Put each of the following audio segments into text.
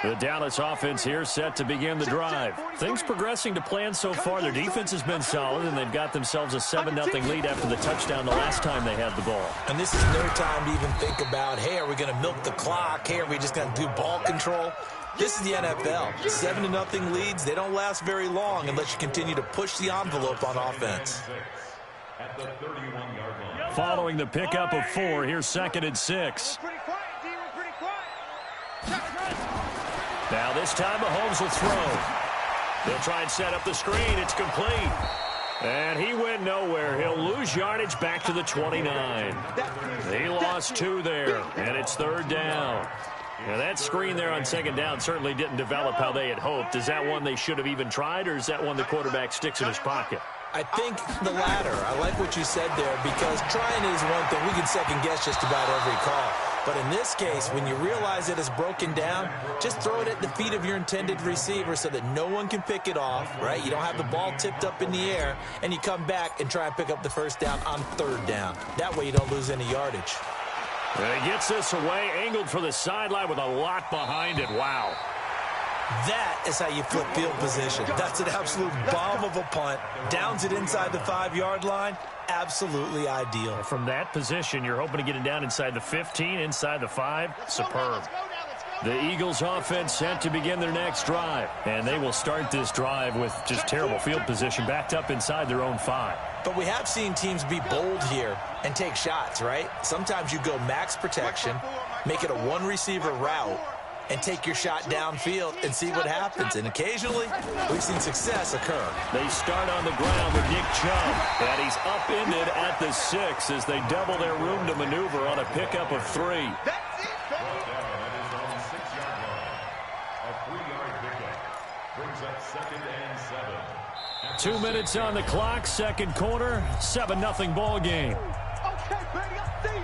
The Dallas offense here set to begin the drive. Things progressing to plan so far. Their defense has been solid, and they've got themselves a 7-0 lead after the touchdown the last time they had the ball. And this is no time to even think about, hey, are we going to milk the clock? Hey, are we just going to do ball control? This is the NFL. 7-0 leads, they don't last very long unless you continue to push the envelope on offense. Following the pickup of 4, here's 2nd and 6. Now this time Mahomes will throw. They'll try and set up the screen. It's complete. And he went nowhere. He'll lose yardage back to the 29. He lost 2 there, and it's 3rd down. Now that screen there on 2nd down certainly didn't develop how they had hoped. Is that one they should have even tried, or is that one the quarterback sticks in his pocket? I think the latter. I like what you said there, because trying is one thing. We can second guess just about every call. But in this case, when you realize it is broken down, just throw it at the feet of your intended receiver so that no one can pick it off, right? You don't have the ball tipped up in the air, and you come back and try and pick up the 1st down on 3rd down. That way you don't lose any yardage. And he gets this away, angled for the sideline with a lot behind it. Wow. That is how you flip field position. That's an absolute bomb of a punt. Downs it inside the 5-yard line. Absolutely ideal. From that position, you're hoping to get it down inside the 15, inside the 5. Superb. The Eagles offense set to begin their next drive. And they will start this drive with just terrible field position, backed up inside their own 5. But we have seen teams be bold here and take shots, right? Sometimes you go max protection, make it a 1-receiver route, and take your shot downfield and see what happens. And occasionally, we've seen success occur. They start on the ground with Nick Chubb, and he's upended at the 6 as they double their room to maneuver on a pickup of 3. 2 minutes on the clock, 2nd quarter, 7-0 ball game. Okay, baby, I see you.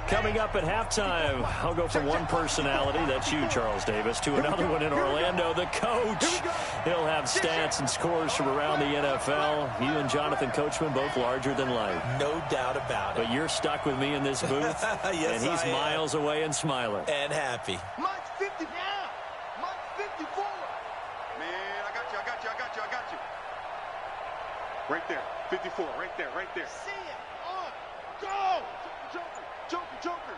Coming up at halftime, I'll go from one personality, that's you, Charles Davis, to another one in Orlando, the coach. He'll have stats and scores from around the NFL. You and Jonathan Coachman, both larger than life. No doubt about it. But you're stuck with me in this booth, yes, and he's miles away and smiling. And happy. Mike's 50 now. Mike's 54. Man, I got you. Right there, 54, right there. See it. On. Go. Joker.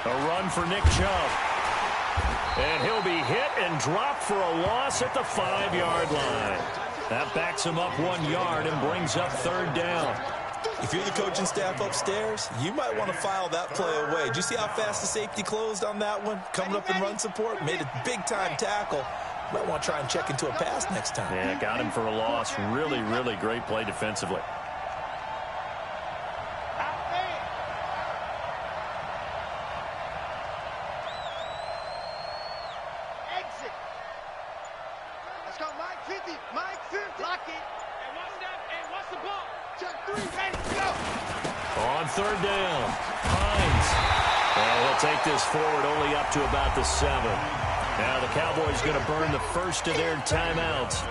A run for Nick Chubb. And he'll be hit and dropped for a loss at the 5-yard line. That backs him up 1 yard and brings up 3rd down. If you're the coaching staff upstairs, you might want to file that play away. Did you see how fast the safety closed on that one? Coming up in run support, made a big-time tackle. Might want to try and check into a pass next time. Yeah, got him for a loss. Really, really great play defensively. On 3rd down, Hines. And he'll take this forward only up to about the 7. Now the Cowboys going to burn the first of their timeouts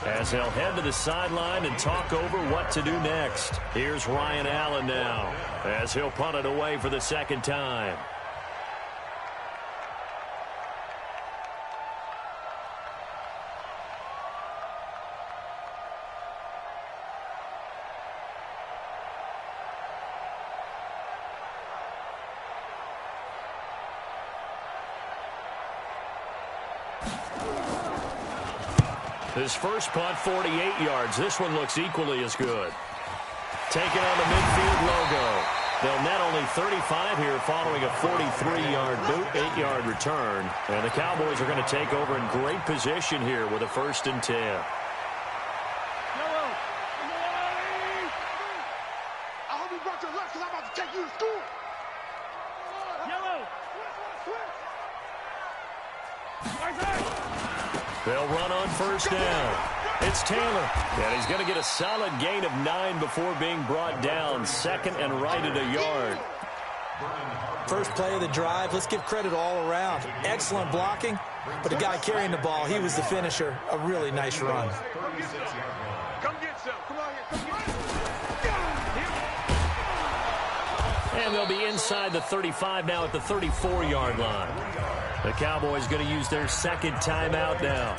as they'll head to the sideline and talk over what to do next. Here's Ryan Allen now as he'll punt it away for the 2nd time. His first punt, 48 yards. This one looks equally as good. Taking on the midfield logo. They'll net only 35 here following a 43-yard boot, 8-yard return. And the Cowboys are going to take over in great position here with a 1st and 10. I hope you brought your lunch because I'm about to take you to school. They'll run on 1st down. It's Taylor. And he's going to get a solid gain of 9 before being brought down. 2nd and right at a yard. First play of the drive. Let's give credit all around. Excellent blocking. But the guy carrying the ball, he was the finisher. A really nice run. Come get some. Come on here. Come get some. And they'll be inside the 35 now at the 34-yard line. The Cowboys going to use their second timeout now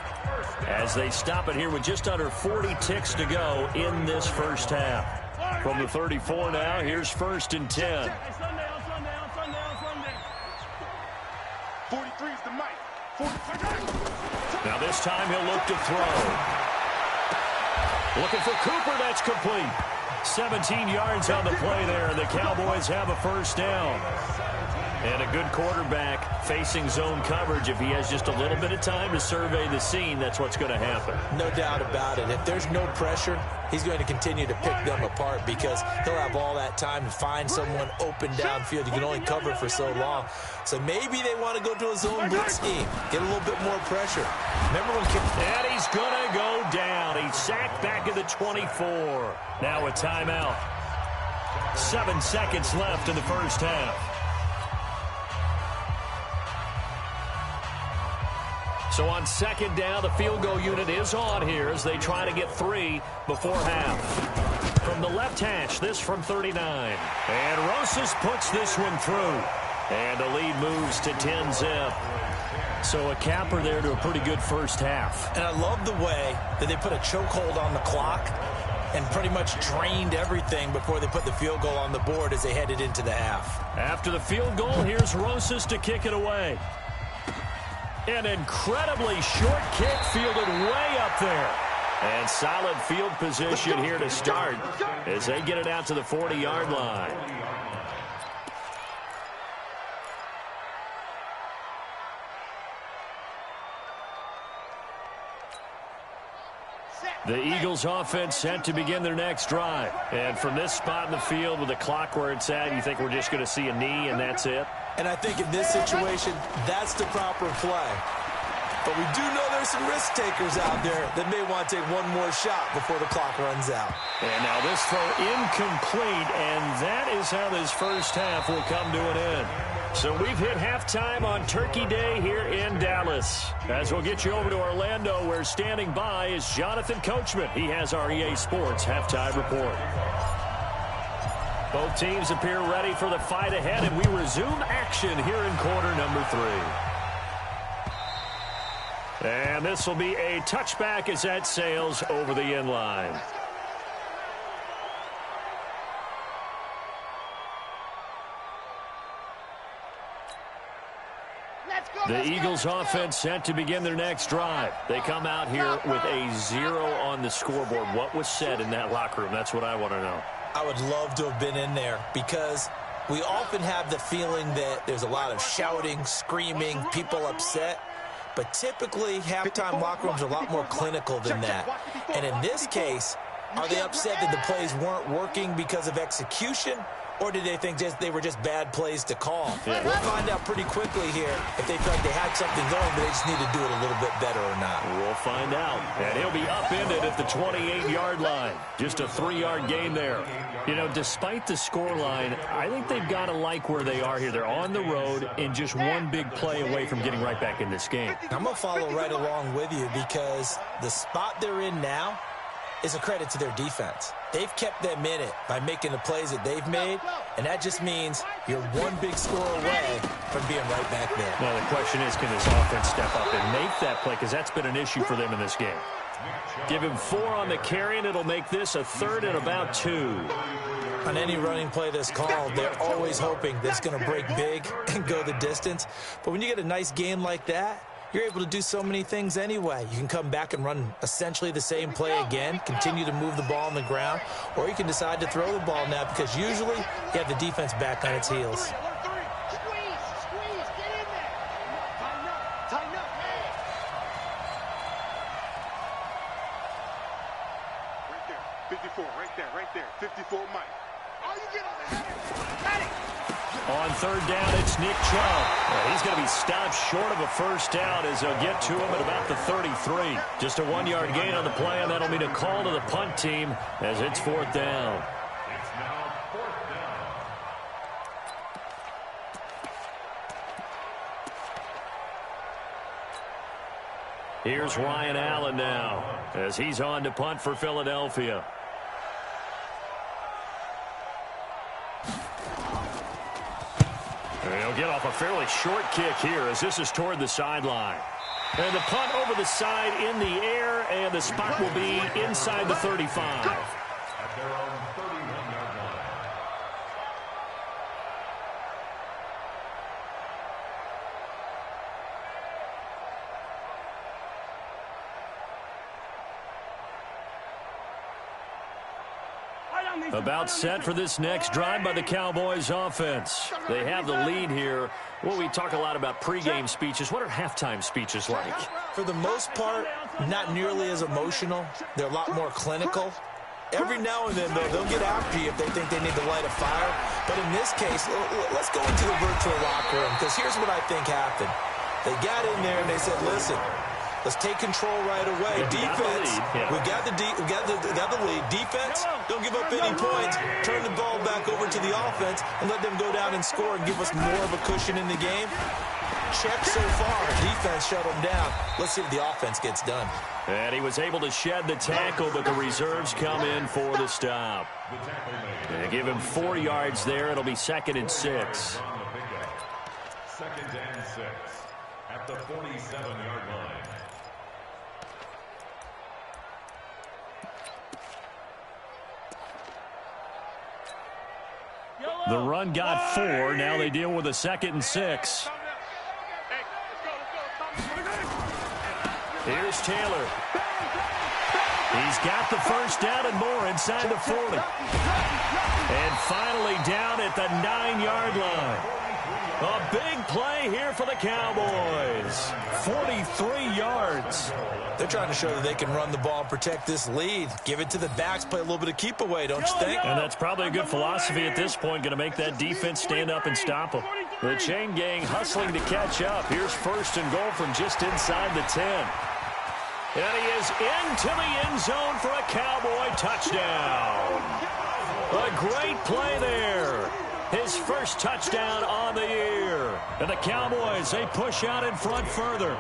as they stop it here with just under 40 ticks to go in this first half. From the 34 now, here's 1st and 10. 43 is the mic. 43. Now this time he'll look to throw. Looking for Cooper. That's complete. 17 yards on the play there, and the Cowboys have a first down. And a good quarterback facing zone coverage. If he has just a little bit of time to survey the scene, that's what's going to happen. No doubt about it. If there's no pressure, he's going to continue to pick them apart because he'll have all that time to find someone open downfield. You can only cover for so long. So maybe they want to go to a zone blitz scheme, get a little bit more pressure. Remember when and he's going to go down. He's sacked back at the 24. Now a timeout. 7 seconds left in the first half. So on second down, the field goal unit is on here as they try to get 3 before half. From the left hash, this from 39. And Rosas puts this one through. And the lead moves to 10-zip. So a capper there to a pretty good first half. And I love the way that they put a chokehold on the clock and pretty much drained everything before they put the field goal on the board as they headed into the half. After the field goal, here's Rosas to kick it away. An incredibly short kick fielded way up there. And solid field position here to start as they get it out to the 40-yard line. The Eagles offense set to begin their next drive. And from this spot in the field with the clock where it's at, you think we're just going to see a knee and that's it? And I think in this situation, that's the proper play. But we do know there's some risk takers out there that may want to take one more shot before the clock runs out. And now this throw incomplete, and that is how this first half will come to an end. So we've hit halftime on Turkey Day here in Dallas. As we'll get you over to Orlando, where standing by is Jonathan Coachman. He has our EA Sports halftime report. Both teams appear ready for the fight ahead, and we resume action here in quarter number 3. And this will be a touchback as that sails over the end line. The Eagles offense set to begin their next drive. They come out here with a 0 on the scoreboard. What was said in that locker room? That's what I want to know. I would love to have been in there because we often have the feeling that there's a lot of shouting, screaming, people upset. But typically, halftime locker rooms are a lot more clinical than that. And in this case, are they upset that the plays weren't working because of execution? Or did they think they were just bad plays to call? Yeah. We'll find out pretty quickly here if they felt like they had something going, but they just need to do it a little bit better or not. We'll find out. And he'll be upended at the 28-yard line. Just a 3-yard gain there. You know, despite the scoreline, I think they've got to like where they are here. They're on the road and just one big play away from getting right back in this game. I'm going to follow right along with you because the spot they're in now is a credit to their defense. They've kept them in it by making the plays that they've made, and that just means you're one big score away from being right back there. Now, the question is, can this offense step up and make that play? Because that's been an issue for them in this game. Give him 4 on the carry, and it'll make this a 3rd and about 2. On any running play that's called, they're always hoping that it's going to break big and go the distance. But when you get a nice game like that, you're able to do so many things anyway. You can come back and run essentially the same play again, continue to move the ball on the ground, or you can decide to throw the ball now because usually you have the defense back on its heels. Squeeze, get in there. Tighten up. Right there, 54, right there. 54, Mike. Oh, you get on the head. Got it. On 3rd down, it's Nick Chubb. He's going to be stopped short of a first down as they'll get to him at about the 33. Just a 1-yard gain on the play, and that'll mean a call to the punt team as it's 4th down. Here's Ryan Allen now as he's on to punt for Philadelphia. He'll get off a fairly short kick here as this is toward the sideline. And the punt over the side in the air, and the spot will be inside the 35. At their own 31-yard line. About set for this next drive by the Cowboys offense. They have the lead here. Well, we talk a lot about pregame speeches. What are halftime speeches like? For the most part, not nearly as emotional. They're a lot more clinical. Every now and then, though, they'll get after you if they think they need to light a fire. But in this case, let's go into the virtual locker room, because here's what I think happened. They got in there and they said, listen, let's take control right away. Defense, we got the lead. Defense, don't give up any points. Turn the ball back over to the offense and let them go down and score and give us more of a cushion in the game. Check so far. Defense shut them down. Let's see if the offense gets done. And he was able to shed the tackle, but the reserves come in for the stop. They give him 4 yards there. It'll be 2nd and 6. 2nd and 6 at the 47-yard line. The run got 4. Now they deal with a 2nd and 6. Here's Taylor. He's got the first down and more inside the 40. And finally down at the 9-yard line. A big play here for the Cowboys. 43 yards. They're trying to show that they can run the ball and protect this lead. Give it to the backs, play a little bit of keep away, don't you think? And that's probably a good philosophy at this point, going to make that defense stand up and stop them. The chain gang hustling to catch up. Here's 1st and goal from just inside the 10. And he is into the end zone for a Cowboy touchdown. A great play there. His first touchdown on the year. And the Cowboys, they push out in front further.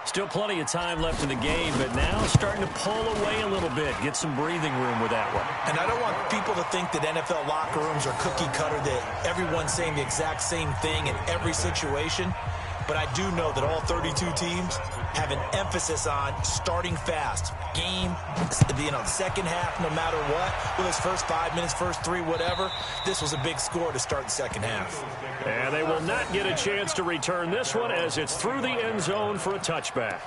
Still plenty of time left in the game, but now starting to pull away a little bit. Get some breathing room with that one. And I don't want people to think that NFL locker rooms are cookie cutter, that everyone's saying the exact same thing in every situation. But I do know that all 32 teams have an emphasis on starting fast. Game, second half, no matter what. With those first 5 minutes, first 3, whatever. This was a big score to start the second half. And they will not get a chance to return this one as it's through the end zone for a touchback.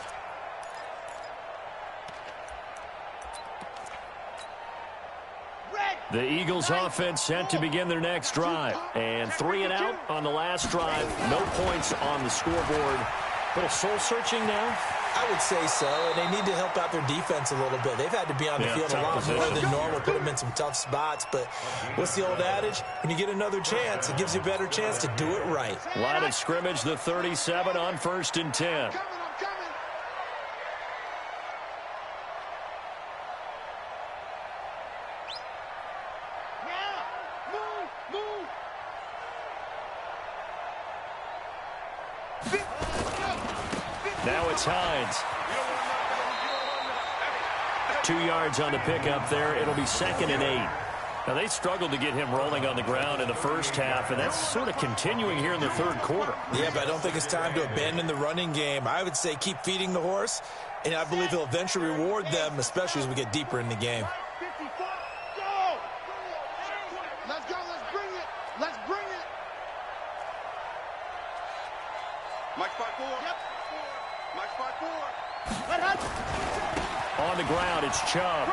The Eagles offense set to begin their next drive. And 3 and out on the last drive. No points on the scoreboard. A little soul-searching now? I would say so, and they need to help out their defense a little bit. They've had to be on the field a lot more than normal, put them in some tough spots. But what's the old adage? When you get another chance, it gives you a better chance to do it right. Line of scrimmage, the 37 on 1st and 10. Now it's Hines. 2 yards on the pickup there. It'll be 2nd and 8. Now, they struggled to get him rolling on the ground in the first half, and that's sort of continuing here in the third quarter. Yeah, but I don't think it's time to abandon the running game. I would say keep feeding the horse, and I believe he'll eventually reward them, especially as we get deeper in the game. Let's go. Let's bring it. Let's bring it. Mike spot 4. Yep. Mike spot 4. On the ground, it's Chubb.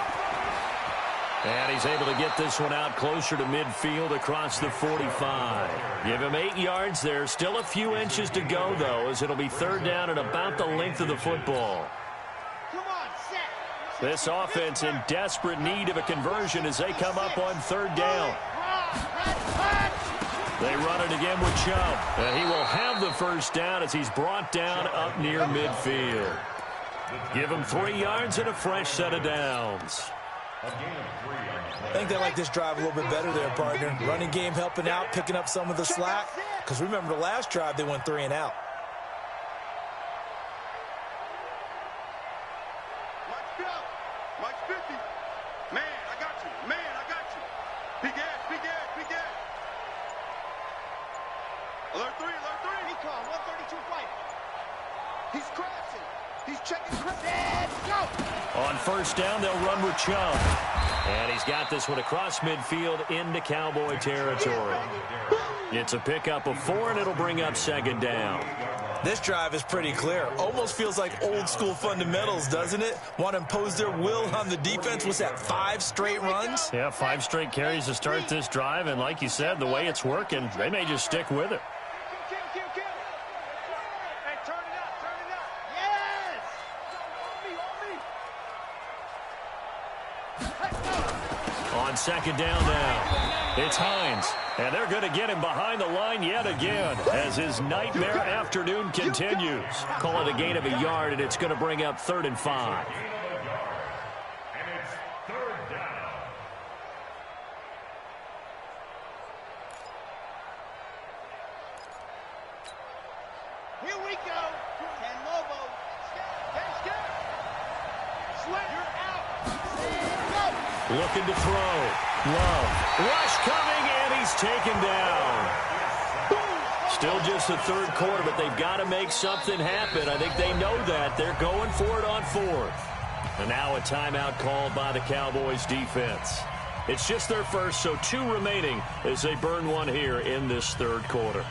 And he's able to get this one out closer to midfield across the 45. Give him 8 yards there. Still a few inches to go, though, as it'll be 3rd down and about the length of the football. This offense in desperate need of a conversion as they come up on 3rd down. They run it again with Chubb. And he will have the first down as he's brought down up near midfield. Give him 3 yards and a fresh set of downs. I think they like this drive a little bit better there, partner. Running game helping out, picking up some of the slack. Because remember the last drive, they went 3 and out. Mike's 50. Man, I got you. Man, I got you. Big ass, big ass, big ass. Alert 3. first down. They'll run with Chubb. And he's got this one across midfield into Cowboy territory. It's a pickup of 4, and it'll bring up second down. This drive is pretty clear. Almost feels like old school fundamentals, doesn't it? Want to impose their will on the defense. What's that, 5 straight runs? Yeah, 5 straight carries to start this drive. And like you said, the way it's working, they may just stick with it. Hey, turn it up, turn it up. Yes! On second down now, it's Hines. And they're going to get him behind the line yet again as his nightmare afternoon continues. Call it a gain of a yard, and it's going to bring up 3rd and 5. And it's 3rd down. Here we go. Ken Lobo. Step. Sweat, you're out. Go. Looking to throw. Love. Rush coming, and he's taken down. Still just the 3rd quarter, but they've got to make something happen. I think they know that. They're going for it on 4th. And now a timeout called by the Cowboys defense. It's just their first, so 2 remaining as they burn one here in this 3rd quarter.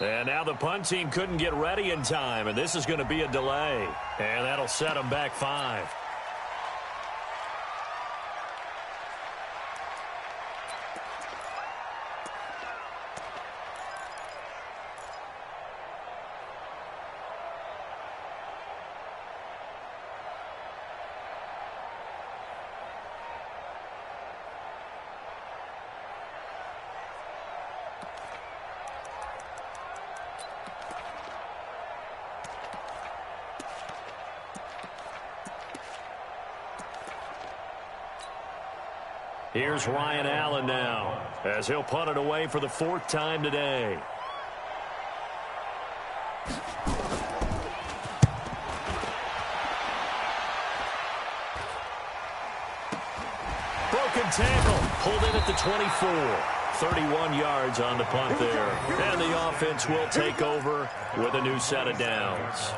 And now the punt team couldn't get ready in time, and this is going to be a delay. And that'll set them back 5. Here's Ryan Allen now, as he'll punt it away for the 4th time today. Broken tackle, pulled in at the 24. 31 yards on the punt there. And the offense will take over with a new set of downs.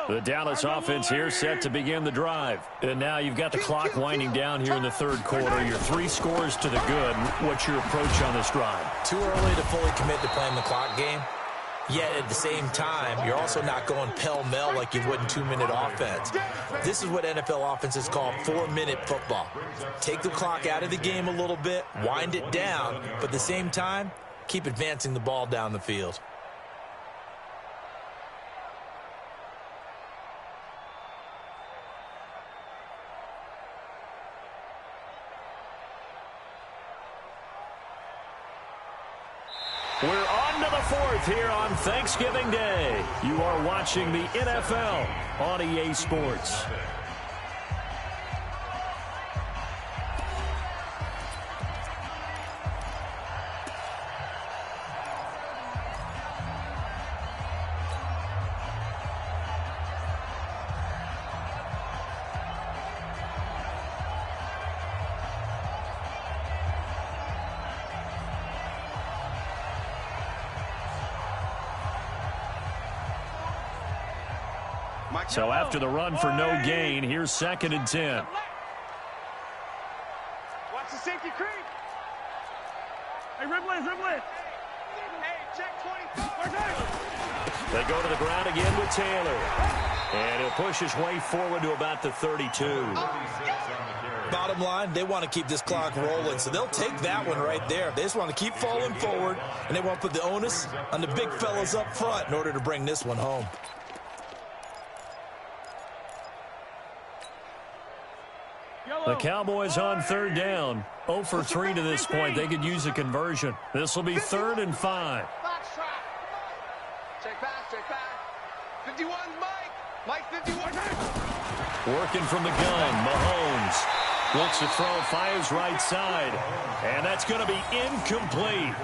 The Dallas offense here set to begin the drive. And now you've got the clock winding down here in the 3rd quarter. Your 3 scores to the good. What's your approach on this drive? Too early to fully commit to playing the clock game. Yet at the same time, you're also not going pell-mell like you would in 2-minute offense. This is what NFL offenses call 4-minute football. Take the clock out of the game a little bit, wind it down, but at the same time, keep advancing the ball down the field. We're on to the fourth here on Thanksgiving Day. You are watching the NFL on EA Sports. So after the run for no gain, here's 2nd and 10. Watch the safety creep. Hey, Ribley. Hey, check 24. They go to the ground again with Taylor. And he'll push his way forward to about the 32. Bottom line, they want to keep this clock rolling, so they'll take that one right there. They just want to keep falling forward, and they want to put the onus on the big fellas up front in order to bring this one home. The Cowboys on 3rd down. 0 for 3 to this point. They could use a conversion. This will be 3rd and 5. Box trap. Check back. 51, Mike 51. Working from the gun, Mahomes looks to throw, fires right side. And that's going to be incomplete.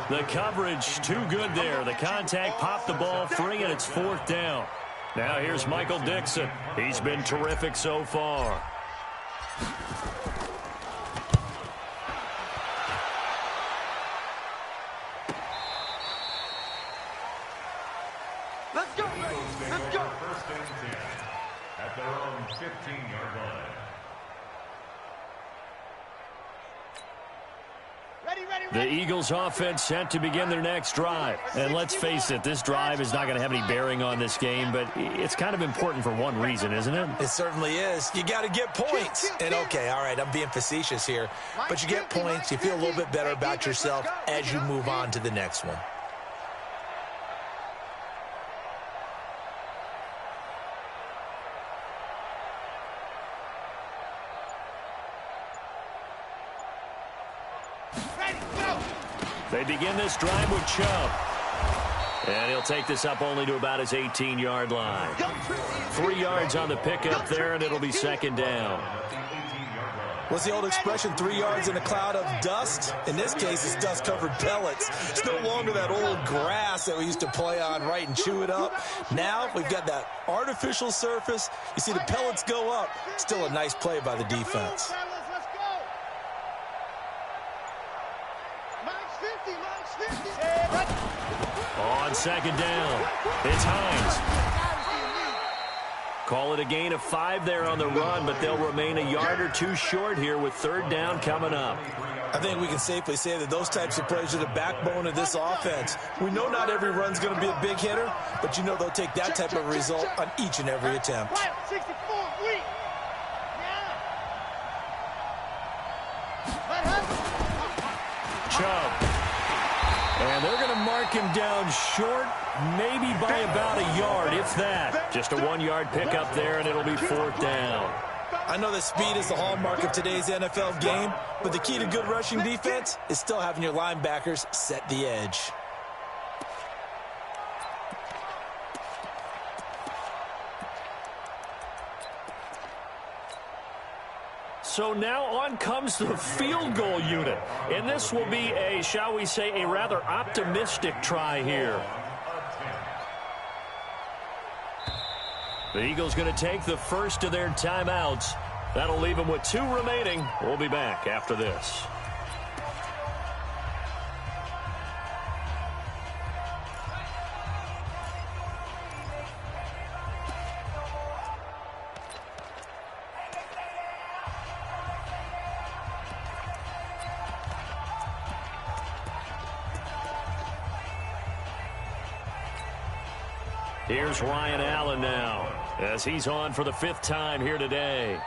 The coverage too good there. The contact popped the ball free, and it's 4th down. Now here's Michael Dixon. He's been terrific so far. Let's go. First and 10 at their own 15-yard line. The Eagles offense set to begin their next drive. And let's face it, this drive is not going to have any bearing on this game, but it's kind of important for one reason, isn't it? It certainly is. You got to get points. And okay, all right, I'm being facetious here, but you get points, you feel a little bit better about yourself as you move on to the next one. They begin this drive with Chubb. And he'll take this up only to about his 18-yard line. 3 yards on the pickup there, and it'll be 2nd down. What's the old expression, 3 yards in a cloud of dust? In this case, it's dust-covered pellets. It's no longer that old grass that we used to play on, right, and chew it up. Now we've got that artificial surface. You see the pellets go up. Still a nice play by the defense. On 2nd down, it's Hines. Call it a gain of 5 there on the run, but they'll remain a yard or two short here with 3rd down coming up. I think we can safely say that those types of plays are the backbone of this offense. We know not every run's going to be a big hitter, but you know they'll take that type of result on each and every attempt. Chubb. And they're going to mark him down short, maybe by about a yard, if that. Just a 1-yard pickup there, and it'll be 4th down. I know that speed is the hallmark of today's NFL game, but the key to good rushing defense is still having your linebackers set the edge. So now on comes the field goal unit. And this will be a, shall we say, a rather optimistic try here. The Eagles going to take the first of their timeouts. That'll leave them with 2 remaining. We'll be back after this. Here's Ryan Allen now, as he's on for the 5th time here today.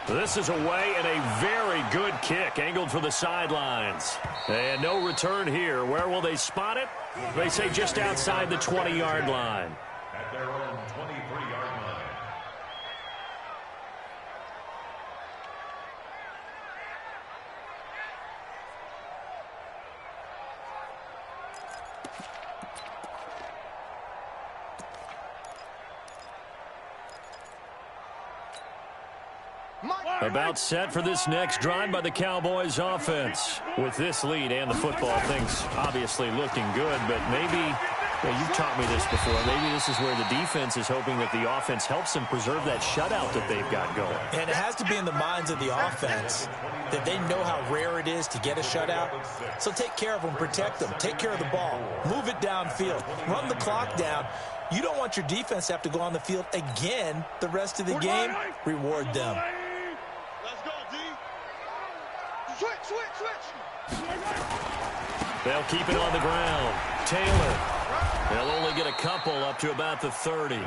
This is away and a very good kick angled for the sidelines. And no return here. Where will they spot it? They say just outside the 20-yard line. At their own 23-yard line. About set for this next drive by the Cowboys offense. With this lead and the football, things obviously looking good, but maybe, well, you've taught me this before, maybe this is where the defense is hoping that the offense helps them preserve that shutout that they've got going. And it has to be in the minds of the offense that they know how rare it is to get a shutout. So take care of them, protect them, take care of the ball, move it downfield, run the clock down. You don't want your defense to have to go on the field again the rest of the game. Reward them. They'll keep it on the ground. Taylor. They'll only get a couple up to about the 30.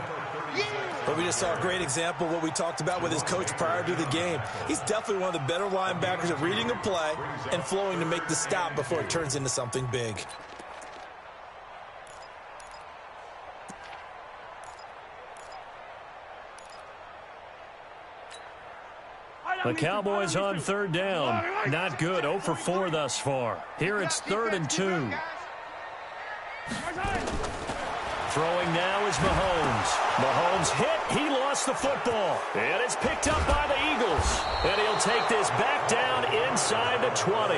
But we just saw a great example of what we talked about with his coach prior to the game. He's definitely one of the better linebackers at reading a play and flowing to make the stop before it turns into something big. The Cowboys on 3rd down. Not good. 0 for 4 thus far. Here it's 3rd and 2. Throwing now is Mahomes. Mahomes hit. He lost the football. And it's picked up by the Eagles. And he'll take this back down inside the 20.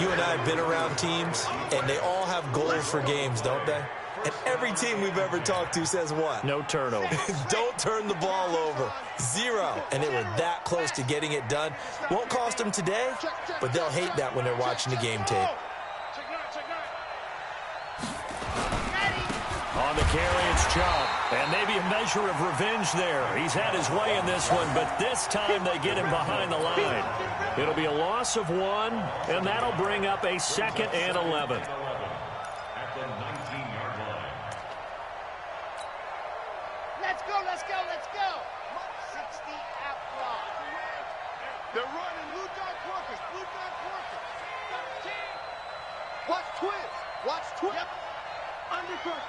You and I have been around teams, and they all have goals for games, don't they? And every team we've ever talked to says what? No turnover. Don't turn the ball over. 0. And they were that close to getting it done. Won't cost them today, but they'll hate that when they're watching the game tape. On the carry, it's Chubb. And maybe a measure of revenge there. He's had his way in this one, but this time they get him behind the line. It'll be a loss of 1, and that'll bring up a 2nd and 11. At the 19-yard line. Let's go, let's go, let's go. 60 out block. They're running blue dot workers, blue dot workers. Watch twist, watch twist. Yep. Undercrunch.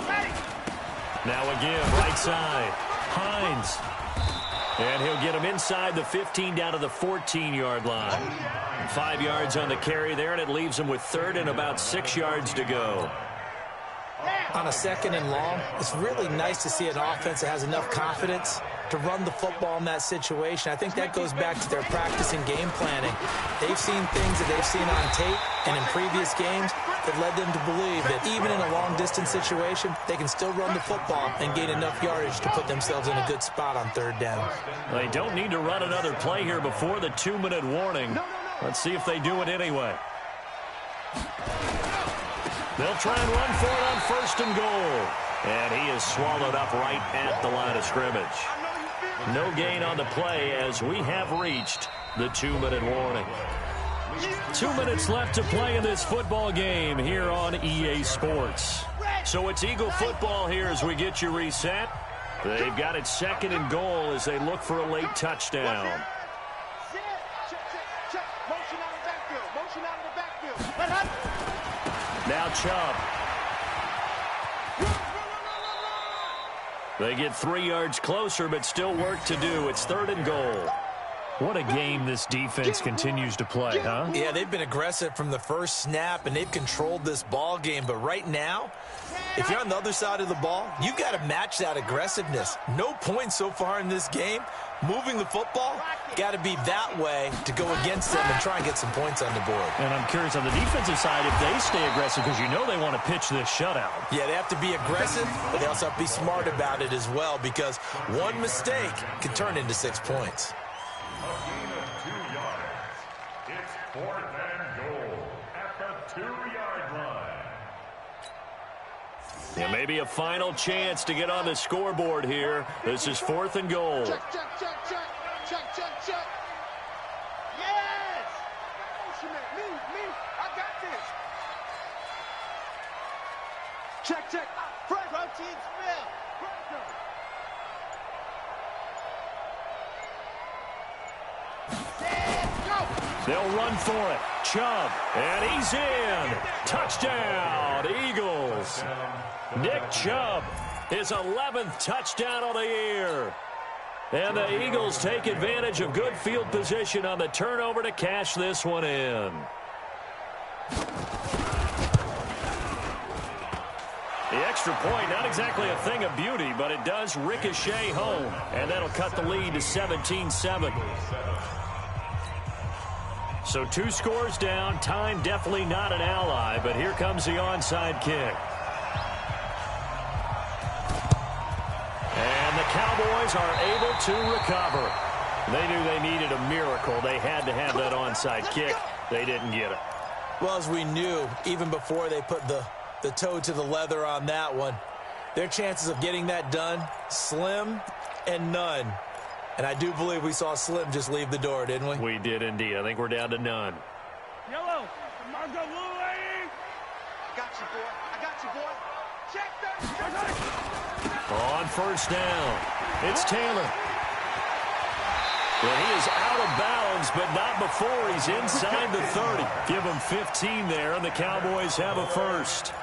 Ready. Now again, right side. Hines. And he'll get him inside the 15 down to the 14-yard line. 5 yards on the carry there, and it leaves him with 3rd and about 6 yards to go. On a 2nd and long, it's really nice to see an offense that has enough confidence to run the football in that situation. I think that goes back to their practice and game planning. They've seen things that they've seen on tape and in previous games that led them to believe that even in a long-distance situation, they can still run the football and gain enough yardage to put themselves in a good spot on 3rd down. They don't need to run another play here before the 2-minute warning. Let's see if they do it anyway. They'll try and run for it on 1st and goal. And he is swallowed up right at the line of scrimmage. No gain on the play as we have reached the 2-minute warning. 2 minutes left to play in this football game here on EA Sports. So it's Eagle football here as we get you reset. They've got it 2nd and goal as they look for a late touchdown. Motion out of the backfield, motion out of the backfield. Now Chubb. They get 3 yards closer, but still work to do. It's 3rd and goal. What a game this defense continues to play, huh? Yeah, they've been aggressive from the first snap, and they've controlled this ball game. But right now, if you're on the other side of the ball, you've got to match that aggressiveness. No points so far in this game. Moving the football, got to be that way to go against them and try and get some points on the board. And I'm curious on the defensive side if they stay aggressive, because you know they want to pitch this shutout. Yeah, they have to be aggressive, but they also have to be smart about it as well, because one mistake can turn into 6 points. A gain of 2 yards. It's 4th and goal at the 2-yard line. Yeah, maybe a final chance to get on the scoreboard here. This is 4th and goal. Check. Chuck, Chuck, Chuck. Yes! Motion man, me, I got this. Check, check. Frank. Protein spill. Let's go. They'll run for it. Chubb, and he's in. Touchdown, Eagles. Nick Chubb, his 11th touchdown of the year. And the Eagles take advantage of good field position on the turnover to cash this one in. The extra point, not exactly a thing of beauty, but it does ricochet home. And that'll cut the lead to 17-7. So 2 scores down. Time definitely not an ally, but here comes the onside kick. And the Cowboys are able to recover. They knew they needed a miracle. They had to have that onside kick. They didn't get it. Well, as we knew, even before they put the toe to the leather on that one, their chances of getting that done, slim and none. And I do believe we saw Slim just leave the door, didn't we? We did indeed. I think we're down to none. Yellow. Marco Blue lady. I got you, boy. I got you, boy. Check that. On first down, it's Taylor. Well, he is out of bounds, but not before he's inside the 30. Give him 15 there, and the Cowboys have a first.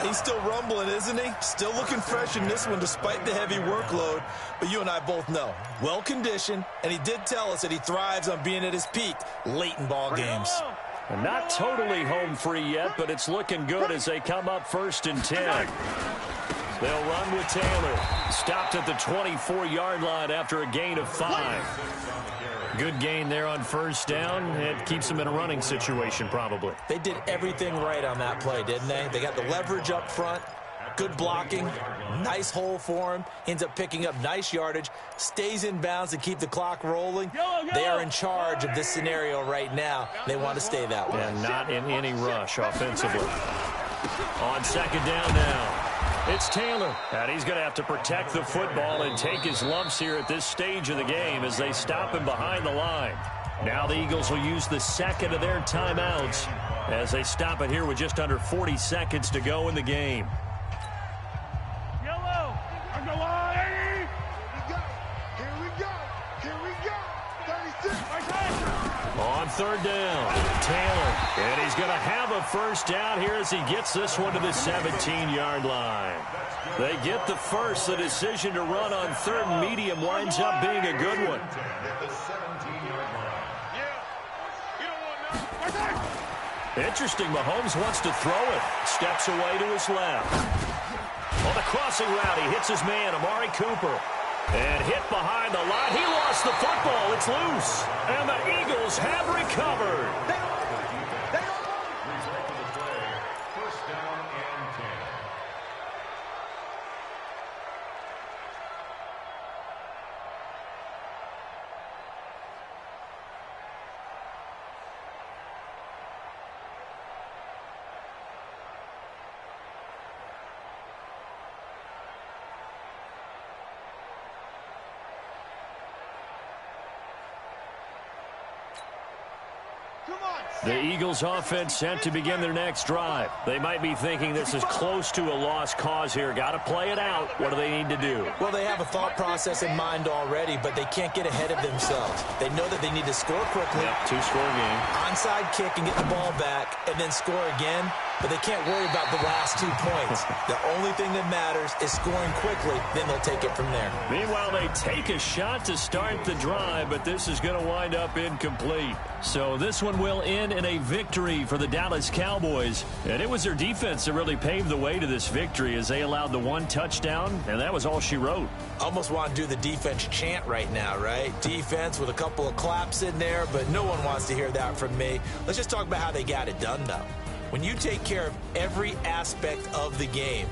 He's still rumbling, isn't he? Still looking fresh in this one despite the heavy workload. But you and I both know, well-conditioned, and he did tell us that he thrives on being at his peak late in ball games. And not totally home free yet, but it's looking good as they come up 1st and 10. They'll run with Taylor. Stopped at the 24-yard line after a gain of 5. Good gain there on first down. It keeps them in a running situation probably. They did everything right on that play, didn't they? They got the leverage up front, good blocking, nice hole for him, ends up picking up nice yardage, stays in bounds to keep the clock rolling. They are in charge of this scenario right now. They want to stay that way. And not in any rush offensively. On second down now. It's Taylor, and he's going to have to protect the football and take his lumps here at this stage of the game as they stop him behind the line. Now the Eagles will use the second of their timeouts as they stop it here with just under 40 seconds to go in the game. Yellow. On the line. Here we go. Here we go. 36. On third down, Taylor, and he's going to have a first down here as he gets this one to the 17-yard line. They get the first. The decision to run on third and medium winds up being a good one. Interesting, Mahomes wants to throw it. Steps away to his left. On the crossing route, he hits his man, Amari Cooper. And hit behind the line. He lost the football. It's loose. And the Eagles have recovered. First down and 10. The Eagles offense set to begin their next drive. They might be thinking this is close to a lost cause here. Got to play it out. What do they need to do? Well, they have a thought process in mind already, but they can't get ahead of themselves. They know that they need to score quickly. Yep, 2-score game. Onside kick and get the ball back and then score again, but they can't worry about the last 2 points. The only thing that matters is scoring quickly, then they'll take it from there. Meanwhile, they take a shot to start the drive, but this is going to wind up incomplete. So this one will end in a victory for the Dallas Cowboys. And it was their defense that really paved the way to this victory as they allowed the 1 touchdown, and that was all she wrote. Almost want to do the defense chant right now, right? Defense with a couple of claps in there, but no one wants to hear that from me. Let's just talk about how they got it done, though. When you take care of every aspect of the game,